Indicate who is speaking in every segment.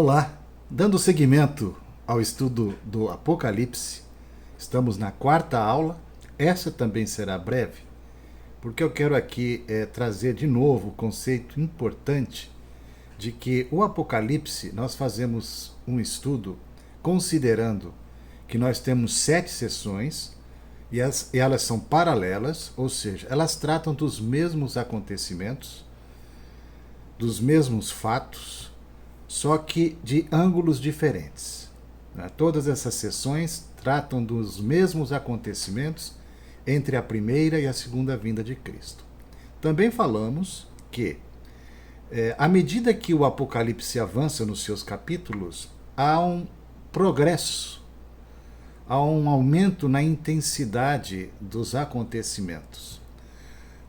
Speaker 1: Olá, dando seguimento ao estudo do Apocalipse, estamos na quarta aula. Essa também será breve, porque eu quero aqui trazer de novo o conceito importante de que o Apocalipse nós fazemos um estudo considerando que nós temos 7 sessões e elas são paralelas, ou seja, elas tratam dos mesmos acontecimentos, dos mesmos fatos, só que de ângulos diferentes. Todas essas sessões tratam dos mesmos acontecimentos entre a primeira e a segunda vinda de Cristo. Também falamos que, à medida que o Apocalipse avança nos seus capítulos, há um progresso, há um aumento na intensidade dos acontecimentos.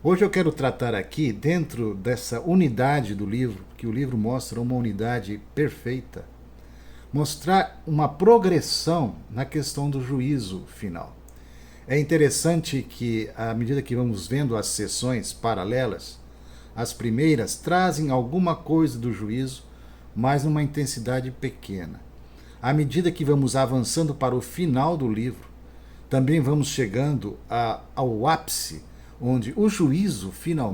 Speaker 1: Hoje eu quero tratar aqui, dentro dessa unidade do livro, que o livro mostra uma unidade perfeita, mostrar uma progressão na questão do juízo final. É interessante que, à medida que vamos vendo as sessões paralelas, as primeiras trazem alguma coisa do juízo, mas numa intensidade pequena. À medida que vamos avançando para o final do livro, também vamos chegando ao ápice, onde o juízo final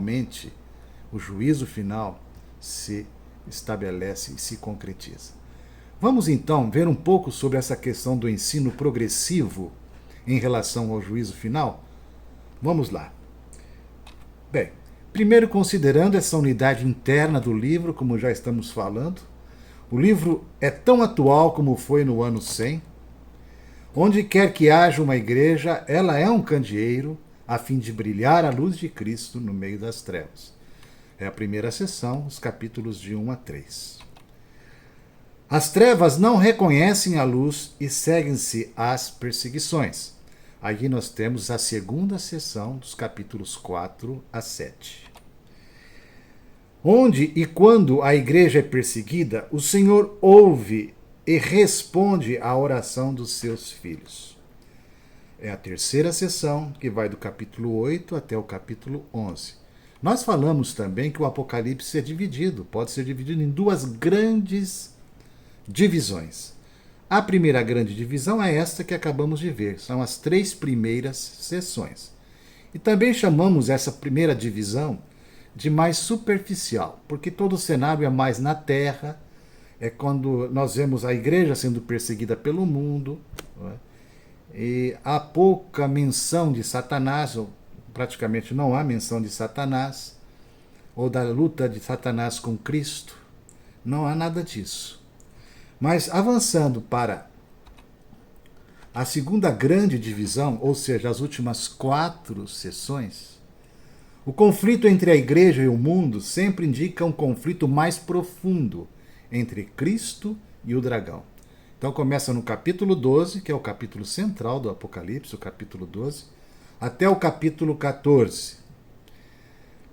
Speaker 1: se estabelece e se concretiza. Vamos então ver um pouco sobre essa questão do ensino progressivo em relação ao juízo final? Vamos lá. Bem, primeiro considerando essa unidade interna do livro, como já estamos falando, o livro é tão atual como foi no ano 100. Onde quer que haja uma igreja, ela é um candeeiro a fim de brilhar a luz de Cristo no meio das trevas. É a primeira sessão, os capítulos de 1 a 3. As trevas não reconhecem a luz e seguem-se às perseguições. Aí nós temos a segunda sessão, dos capítulos 4 a 7. Onde e quando a igreja é perseguida, o Senhor ouve e responde à oração dos seus filhos. É a terceira sessão, que vai do capítulo 8 até o capítulo 11. Nós falamos também que o Apocalipse é dividido, pode ser dividido em duas grandes divisões. A primeira grande divisão é esta que acabamos de ver, são as 3 primeiras sessões. E também chamamos essa primeira divisão de mais superficial, porque todo o cenário é mais na terra, é quando nós vemos a igreja sendo perseguida pelo mundo, não é? E há pouca menção de Satanás, ou praticamente não há menção de Satanás, ou da luta de Satanás com Cristo, não há nada disso. Mas avançando para a segunda grande divisão, ou seja, as últimas 4 sessões, o conflito entre a igreja e o mundo sempre indica um conflito mais profundo entre Cristo e o dragão. Então começa no capítulo 12, que é o capítulo central do Apocalipse, o capítulo 12, até o capítulo 14.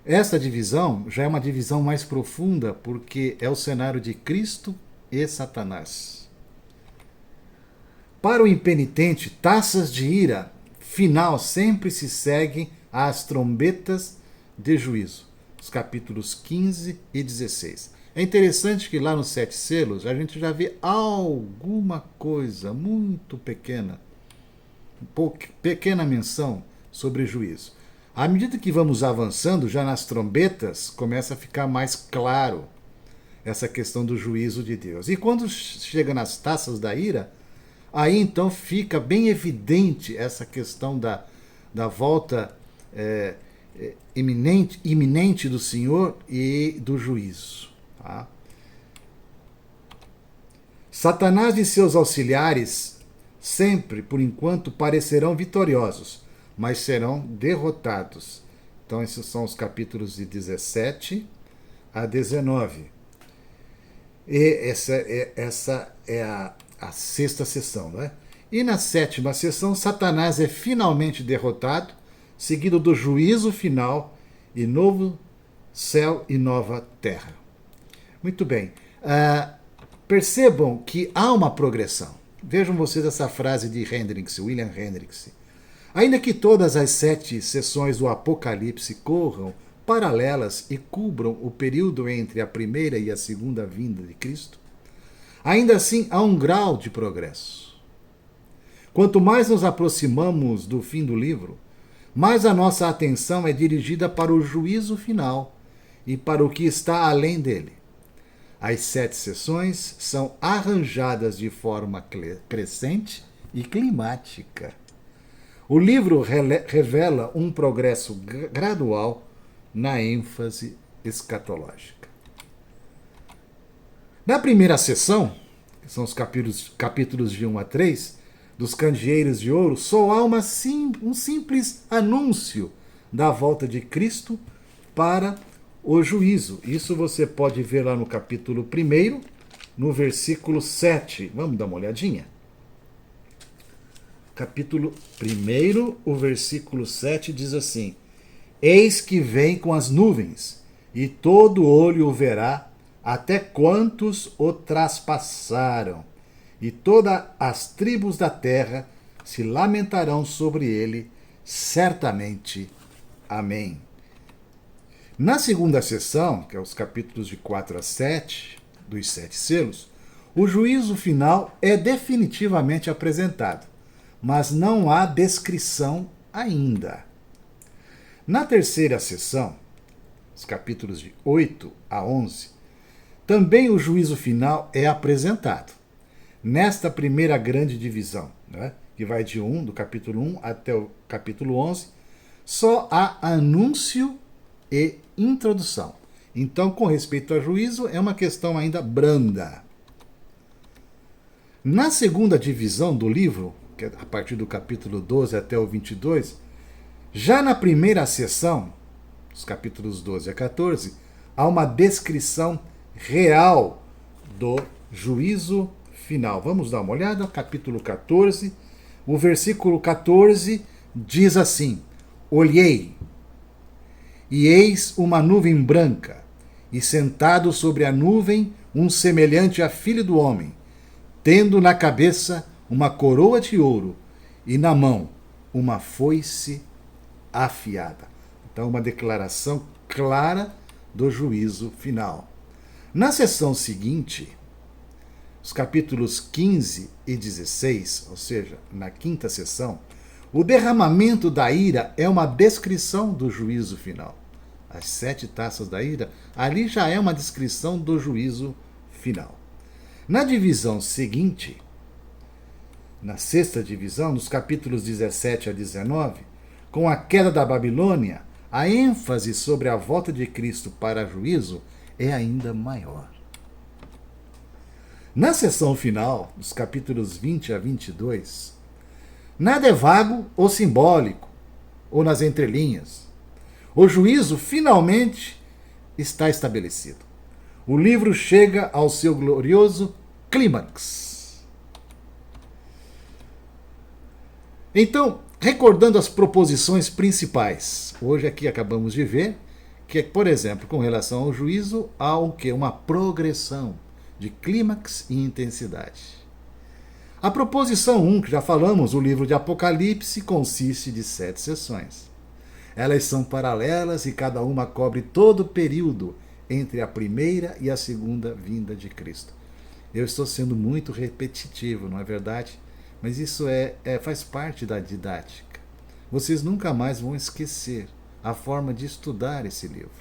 Speaker 1: Esta divisão já é uma divisão mais profunda, porque é o cenário de Cristo e Satanás. Para o impenitente, taças de ira final sempre se seguem às trombetas de juízo, os capítulos 15 e 16. É interessante que lá nos 7 selos a gente já vê alguma coisa muito pequena, pequena menção sobre juízo. À medida que vamos avançando, já nas trombetas, começa a ficar mais claro essa questão do juízo de Deus. E quando chega nas taças da ira, aí então fica bem evidente essa questão da volta iminente do Senhor e do juízo. Tá? Satanás e seus auxiliares sempre, por enquanto, parecerão vitoriosos, mas serão derrotados. Então, esses são os capítulos de 17 a 19. E essa é a sexta sessão. Não é? E na sétima sessão, Satanás é finalmente derrotado, seguido do juízo final e novo céu e nova terra. Muito bem. Percebam que há uma progressão. Vejam vocês essa frase de William Hendricks. Ainda que todas as 7 sessões do Apocalipse corram paralelas e cubram o período entre a primeira e a segunda vinda de Cristo, Ainda assim, há um grau de progresso. Quanto mais nos aproximamos do fim do livro, mais a nossa atenção é dirigida para o juízo final e para o que está além dele. As 7 sessões são arranjadas de forma crescente e climática. O livro revela um progresso gradual na ênfase escatológica. Na primeira sessão, que são os capítulos de 1 a 3, dos candeeiros de ouro, só há um simples anúncio da volta de Cristo para o juízo. Isso você pode ver lá no capítulo 1, no versículo 7. Vamos dar uma olhadinha? Capítulo 1, o versículo 7 diz assim: Eis que vem com as nuvens, e todo olho o verá, até quantos o traspassaram, e todas as tribos da terra se lamentarão sobre ele, certamente. Amém. Na segunda sessão, que é os capítulos de 4 a 7, dos 7 selos, o juízo final é definitivamente apresentado, mas não há descrição ainda. Na terceira sessão, os capítulos de 8 a 11, também o juízo final é apresentado. Nesta primeira grande divisão, né, que vai do capítulo 1 até o capítulo 11, só há anúncio e introdução. Então, com respeito ao juízo, é uma questão ainda branda. Na segunda divisão do livro, que é a partir do capítulo 12 até o 22, já na primeira sessão, os capítulos 12 a 14, há uma descrição real do juízo final. Vamos dar uma olhada, capítulo 14, o versículo 14 diz assim: Olhei, e eis uma nuvem branca, e sentado sobre a nuvem um semelhante a filho do homem, tendo na cabeça uma coroa de ouro, e na mão uma foice afiada. Então, uma declaração clara do juízo final. Na sessão seguinte, os capítulos 15 e 16, ou seja, na quinta sessão, o derramamento da ira é uma descrição do juízo final. As 7 taças da ira, ali já é uma descrição do juízo final. Na divisão seguinte, na sexta divisão, nos capítulos 17 a 19, com a queda da Babilônia, a ênfase sobre a volta de Cristo para juízo é ainda maior. Na sessão final, dos capítulos 20 a 22, nada é vago ou simbólico, ou nas entrelinhas. O juízo finalmente está estabelecido. O livro chega ao seu glorioso clímax. Então, recordando as proposições principais, hoje aqui acabamos de ver que, por exemplo, com relação ao juízo, há o quê? Uma progressão de clímax e intensidade. A proposição 1, que já falamos, o livro de Apocalipse, consiste de 7 sessões. Elas são paralelas e cada uma cobre todo o período entre a primeira e a segunda vinda de Cristo. Eu estou sendo muito repetitivo, não é verdade? Mas isso faz parte da didática. Vocês nunca mais vão esquecer a forma de estudar esse livro.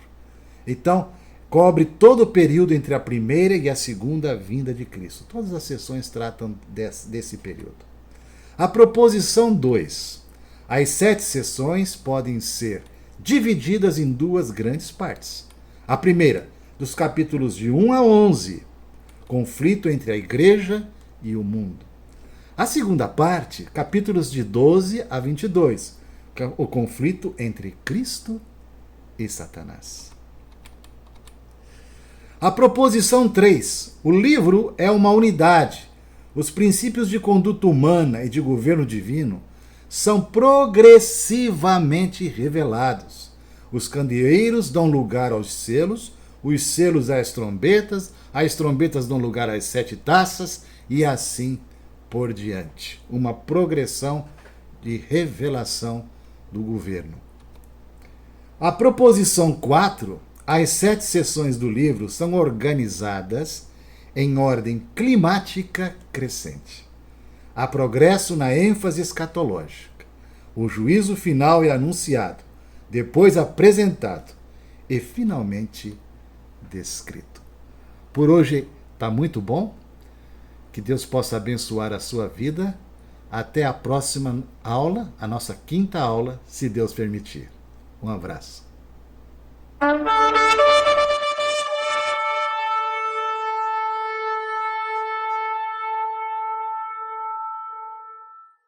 Speaker 1: Então, cobre todo o período entre a primeira e a segunda vinda de Cristo. Todas as sessões tratam desse período. A proposição 2. As 7 sessões podem ser divididas em 2 grandes partes. A primeira, dos capítulos de 1 a 11, conflito entre a igreja e o mundo. A segunda parte, capítulos de 12 a 22, o conflito entre Cristo e Satanás. A proposição 3. O livro é uma unidade. Os princípios de conduta humana e de governo divino são progressivamente revelados. Os candeeiros dão lugar aos selos, os selos às trombetas, as trombetas dão lugar às 7 taças e assim por diante. Uma progressão de revelação do governo. A proposição 4. As 7 sessões do livro são organizadas em ordem climática crescente. Há progresso na ênfase escatológica. O juízo final é anunciado, depois apresentado e finalmente descrito. Por hoje está muito bom. Que Deus possa abençoar a sua vida. Até a próxima aula, a nossa quinta aula, se Deus permitir. Um abraço.